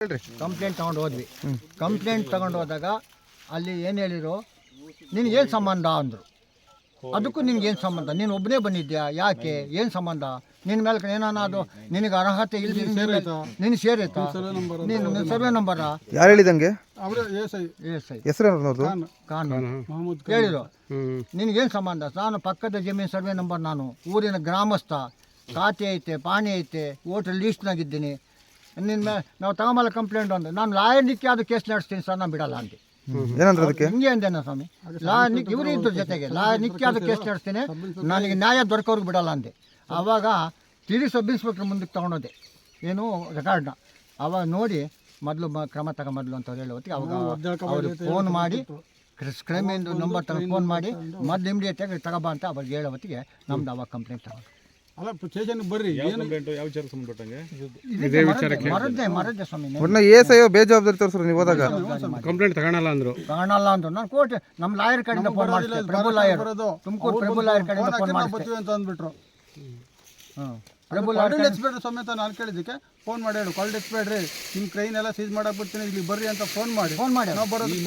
Complaint ತಗೊಂಡು ಹೋದ್ವಿ. Complaint ತಗೊಂಡು ಹೋದಾಗ ಅಲ್ಲಿ ಏನು ಹೇಳಿದ್ರು, ನಿನಗೇನು ಸಂಬಂಧ ಅಂದರು. ಅದಕ್ಕೂ ನಿನಗೇನು ಸಂಬಂಧ, ನೀನು ಒಬ್ಬನೇ ಬಂದಿದ್ಯಾ, ಯಾಕೆ, ಏನು ಸಂಬಂಧ, ನಿನ್ನ ಮೇಲೆ ಏನಾದ್ರು ನಿನಗೆ ಅರ್ಹತೆ ಇಲ್ಲ, ನಿನ್ನ ಸೇರೈತಾ, ನಿನ್ನ ಸರ್ವೆ ನಂಬರ ಯಾರು ಹೇಳಿದಂಗೆ ಹೆಸರು ಕಾನೂನು ಹೇಳಿದ್ರು. ನಿನಗೇನು ಸಂಬಂಧ, ನಾನು ಪಕ್ಕದ ಜಮೀನು ಸರ್ವೆ ನಂಬರ್, ನಾನು ಊರಿನ ಗ್ರಾಮಸ್ಥ, ಖಾತೆ ಐತೆ, ಪಾಣಿ ಐತೆ, ವೋಟರ್ ಲೀಸ್ಟ್ನಾಗಿದ್ದೀನಿ, ನಿನ್ನ ಮೇಲೆ ನಾವು ತಗೊಂಬಲ್ಲ ಕಂಪ್ಲೇಂಟ್ ಅಂದ್ರೆ ನಾನು ಲಾಯರ್ ನಿಕ್ಕಿ ಅದು ಕೇಸ್ ನಡೆಸ್ತೀನಿ ಸರ್, ನಾನು ಬಿಡಲ್ಲ ಅಂದೆ. ಏನಂದ್ರೆ ಅದಕ್ಕೆ ಹಿಂಗೆ ಅಂದೇನ ಸ್ವಾಮಿ, ಲಾಯರ್ ನಿಕ್ಕಿ ಇವರು ಇದ್ರ ಜೊತೆಗೆ ಲಾಯರ್ ನಿಕ್ಕಿ ಅದು ಕೇಸ್ ನಡೆಸ್ತೀನಿ, ನನಗೆ ನ್ಯಾಯ ದೊರಕೋರ್ಗೆ ಬಿಡಲ್ಲ ಅಂದೆ. ಆವಾಗ ತಿಳಿ ಸಬ್ ಇನ್ಸ್ಪೆಕ್ಟರ್ ಮುಂದಕ್ಕೆ ತೊಗೊಂಡೋದೆ, ಏನು ರೆಕಾರ್ಡ್ನ. ಆವಾಗ ನೋಡಿ ಮೊದಲು ಕ್ರಮ ತಗೊಂಬದ್ಲು ಅಂತ ಹೇಳೋ ಹೊತ್ತಿಗೆ ಅವಾಗ ಅವ್ರಿಗೆ ಫೋನ್ ಮಾಡಿ ಕ್ರೈಮಿಂದು ನಂಬರ್ ತಗೊಂಡು ಫೋನ್ ಮಾಡಿ ಮೊದಲು ಇಮಿಡಿಯೇಟಾಗಿ ತಗೋಬ ಅಂತ ಅವಾಗ ಹೇಳೋ ಹೊತ್ತಿಗೆ ನಮ್ದು ಅವಾಗ ಕಂಪ್ಲೇಂಟ್ ತಗೊಂಡು ಮರದ್ದೆ ಸ್ವಾಮಿ. ಬೇಜವಾಬ್ದಾರಿ ತೋರಿಸ್ರು ನೀವು ಹೋದಾಗ ಕಂಪ್ಲೇಂಟ್ ತಗೊಳಲ್ಲ ಅಂದ್ರು ನಾನು ಕೋರ್ಟ್ ನಮ್ಮ ಲಾಯರ್ ಕಡೆಯಿಂದ ಫೋನ್ ಮಾಡಿದೆ, ಪ್ರಭು ಲಾಯರ್, ತುಮಕೂರು ಪ್ರಭು ಲಾಯರ್ ಕಡೆಯಿಂದ ಫೋನ್ ಮಾಡಿದೆ ಅಂತ ಅಂದ್ಬಿಟ್ರು. ಪ್ರಭು ಲಾಯರ್ ಎಕ್ಸ್ಪೇಡ್ರಿ ಸಮೇತ ನಾನು ಕೇಳಿದ್ದಕ್ಕೆ ಫೋನ್ ಮಾಡಿ ಹೇಳು, ಕಾಲ್ಡ್ ಎಕ್ಸ್ಪೇಡ್ರಿ ನಿಮ್ಮ ಟ್ರೈನ್ ಎಲ್ಲ ಸೀಸ್ ಮಾಡಕ್ ಬಿಡ್ತೀನಿ, ಇಲ್ಲಿ ಬರ್ರಿ ಅಂತ ಫೋನ್ ಮಾಡಿ ಫೋನ್ ಮಾಡಿ ನಾವು ಬರೋದು.